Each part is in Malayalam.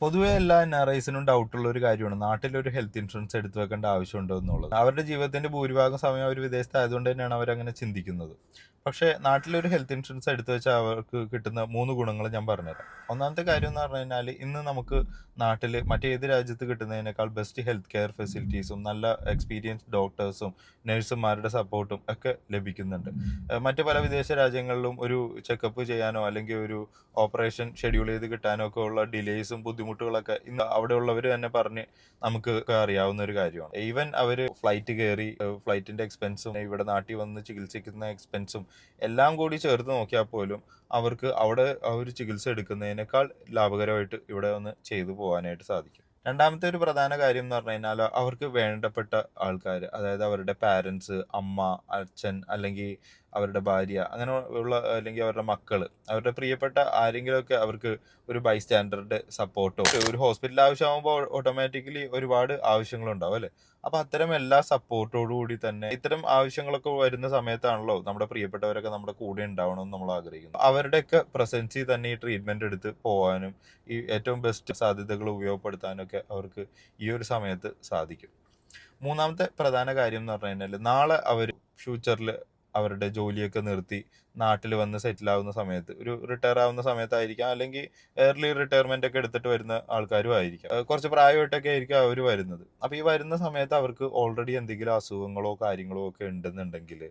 പൊതുവെ എല്ലാ എൻആർഐസിനും ഡൗട്ടുള്ള ഒരു കാര്യമാണ് നാട്ടിലൊരു ഹെൽത്ത് ഇൻഷുറൻസ് എടുത്തു വെക്കേണ്ട ആവശ്യമുണ്ടോ എന്നുള്ളത്. അവരുടെ ജീവിതത്തിന്റെ ഭൂരിഭാഗം സമയം അവർ വിദേശത്തായതുകൊണ്ട് തന്നെയാണ് അവരങ്ങനെ ചിന്തിക്കുന്നത്. പക്ഷേ നാട്ടിലൊരു ഹെൽത്ത് ഇൻഷുറൻസ് എടുത്തു വെച്ചാൽ അവർക്ക് കിട്ടുന്ന 3 ഗുണങ്ങൾ ഞാൻ പറഞ്ഞുതരാം. ഒന്നാമത്തെ കാര്യം എന്ന് പറഞ്ഞു കഴിഞ്ഞാൽ ഇന്ന് നമുക്ക് നാട്ടിൽ മറ്റേത് രാജ്യത്ത് കിട്ടുന്നതിനേക്കാൾ ബെസ്റ്റ് ഹെൽത്ത് കെയർ ഫെസിലിറ്റീസും നല്ല എക്സ്പീരിയൻസ്ഡ് ഡോക്ടേഴ്സും നഴ്സുമാരുടെ സപ്പോർട്ടും ഒക്കെ ലഭിക്കുന്നുണ്ട്. മറ്റ് പല വിദേശ രാജ്യങ്ങളിലും ഒരു ചെക്കപ്പ് ചെയ്യാനോ അല്ലെങ്കിൽ ഒരു ഓപ്പറേഷൻ ഷെഡ്യൂൾ ചെയ്ത് കിട്ടാനോ ഒക്കെ ഉള്ള ഡിലേസും ബുദ്ധിമുട്ടുകളൊക്കെ ഇന്ന് അവിടെയുള്ളവർ തന്നെ പറഞ്ഞ് നമുക്ക് അറിയാവുന്ന ഒരു കാര്യമാണ്. ഈവൻ അവർ ഫ്ലൈറ്റ് കയറി ഫ്ലൈറ്റിന്റെ എക്സ്പെൻസും ഇവിടെ നാട്ടിൽ വന്ന് ചികിത്സിക്കുന്ന എക്സ്പെൻസും എല്ലാം കൂടി ചേർത്ത് നോക്കിയാൽ പോലും അവർക്ക് അവിടെ ഒരു ചികിത്സ എടുക്കുന്നതിനേക്കാൾ ലാഭകരമായിട്ട് ഇവിടെ വന്ന് ചെയ്തു പോകാനായിട്ട് സാധിക്കും. രണ്ടാമത്തെ ഒരു പ്രധാന കാര്യം എന്ന് പറഞ്ഞു കഴിഞ്ഞാൽ അവർക്ക് വേണ്ടപ്പെട്ട ആൾക്കാർ, അതായത് അവരുടെ പാരൻസ്, അമ്മ, അച്ഛൻ, അല്ലെങ്കിൽ അവരുടെ ഭാര്യ, അങ്ങനെ ഉള്ള അല്ലെങ്കിൽ അവരുടെ മക്കള്, അവരുടെ പ്രിയപ്പെട്ട ആരെങ്കിലുമൊക്കെ അവർക്ക് ഒരു ബൈസ്റ്റാൻഡറുടെ സപ്പോർട്ടോ ഒരു ഹോസ്പിറ്റൽ ആവശ്യമാകുമ്പോൾ ഓട്ടോമാറ്റിക്കലി ഒരുപാട് ആവശ്യങ്ങളുണ്ടാവും അല്ലെ. അപ്പൊ അത്തരം എല്ലാ സപ്പോർട്ടോടു കൂടി തന്നെ ഇത്തരം ആവശ്യങ്ങളൊക്കെ വരുന്ന സമയത്താണല്ലോ നമ്മുടെ പ്രിയപ്പെട്ടവരൊക്കെ നമ്മുടെ കൂടെ ഉണ്ടാവണമെന്ന് നമ്മൾ ആഗ്രഹിക്കുന്നു. അവരുടെയൊക്കെ പ്രസൻസിൽ തന്നെ ഈ ട്രീറ്റ്മെന്റ് എടുത്ത് പോകാനും ഈ ഏറ്റവും ബെസ്റ്റ് സാധ്യതകൾ ഉപയോഗപ്പെടുത്താനൊക്കെ അവർക്ക് ഈ ഒരു സമയത്ത് സാധിക്കും. മൂന്നാമത്തെ പ്രധാന കാര്യം എന്ന് പറഞ്ഞു കഴിഞ്ഞാൽ നാളെ അവർ ഫ്യൂച്ചറിൽ അവരുടെ ജോലിയൊക്കെ നിർത്തി നാട്ടിൽ വന്ന് സെറ്റിൽ ആവുന്ന സമയത്ത് ഒരു റിട്ടയർ ആവുന്ന സമയത്തായിരിക്കാം, അല്ലെങ്കിൽ ഏർലി റിട്ടയർമെന്റ് ഒക്കെ എടുത്തിട്ട് വരുന്ന ആൾക്കാരും ആയിരിക്കാം. കുറച്ച് പ്രായമായിട്ടൊക്കെ ആയിരിക്കും അവർ വരുന്നത്. അപ്പൊ ഈ വരുന്ന സമയത്ത് അവർക്ക് ഓൾറെഡി എന്തെങ്കിലും അസുഖങ്ങളോ കാര്യങ്ങളോ ഒക്കെ ഉണ്ടെന്നുണ്ടെങ്കിൽ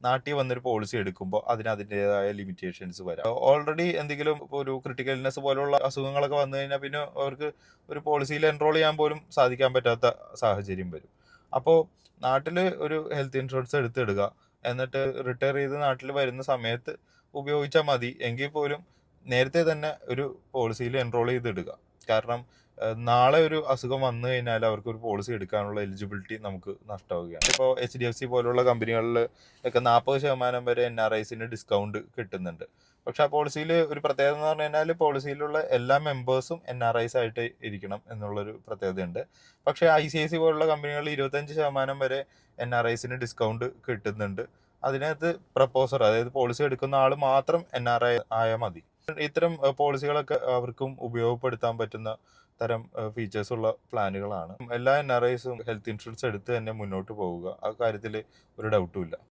നാട്ടിൽ വന്നൊരു പോളിസി എടുക്കുമ്പോൾ അതിൻ്റെതായ ലിമിറ്റേഷൻസ് വരാം. ഓൾറെഡി എന്തെങ്കിലും ഒരു ക്രിട്ടിക്കൽ ഇൽനെസ് പോലുള്ള അസുഖങ്ങളൊക്കെ വന്നു കഴിഞ്ഞാൽ പിന്നെ അവർക്ക് ഒരു പോളിസിയിൽ എൻറോൾ ചെയ്യാൻ പോലും സാധിക്കാൻ പറ്റാത്ത സാഹചര്യം വരും. അപ്പോൾ നാട്ടിൽ ഒരു ഹെൽത്ത് ഇൻഷുറൻസ് എടുത്തിടുക, എന്നിട്ട് റിട്ടയർ ചെയ്ത് നാട്ടിൽ വരുന്ന സമയത്ത് ഉപയോഗിച്ചാൽ മതി. എങ്കിൽ പോലും നേരത്തെ തന്നെ ഒരു പോളിസിയിൽ എൻറോൾ ചെയ്തിടുക. കാരണം നാളെ ഒരു അസുഖം വന്നു കഴിഞ്ഞാൽ അവർക്ക് ഒരു പോളിസി എടുക്കാനുള്ള എലിജിബിലിറ്റി നമുക്ക് നഷ്ടമാവുകയാണ്. ഇപ്പോൾ HDFC പോലുള്ള കമ്പനികളിൽ ഒക്കെ 40% വരെ NRIസിന് ഡിസ്കൗണ്ട് കിട്ടുന്നുണ്ട്. പക്ഷെ ആ പോളിസിയിൽ ഒരു പ്രത്യേകത എന്ന് പറഞ്ഞു കഴിഞ്ഞാൽ പോളിസിയിലുള്ള എല്ലാ മെമ്പേഴ്സും NRIs ആയിട്ട് ഇരിക്കണം എന്നുള്ളൊരു പ്രത്യേകതയുണ്ട്. പക്ഷെ ICICI പോലുള്ള കമ്പനികളിൽ 25% വരെ NRIസിന് ഡിസ്കൗണ്ട് കിട്ടുന്നുണ്ട്. അതിനകത്ത് പ്രപ്പോസർ, അതായത് പോളിസി എടുക്കുന്ന ആൾ മാത്രം NRI ആയാൽ മതി. ഇത്തരം പോളിസികളൊക്കെ അവർക്കും ഉപയോഗപ്പെടുത്താൻ പറ്റുന്ന തരം ഫീച്ചേഴ്സ് ഉള്ള പ്ലാനുകളാണ്. എല്ലാ NRIസും ഹെൽത്ത് ഇൻഷുറൻസ് എടുത്ത് തന്നെ മുന്നോട്ട് പോവുക. ആ കാര്യത്തിൽ ഒരു ഡൗട്ടും ഇല്ല.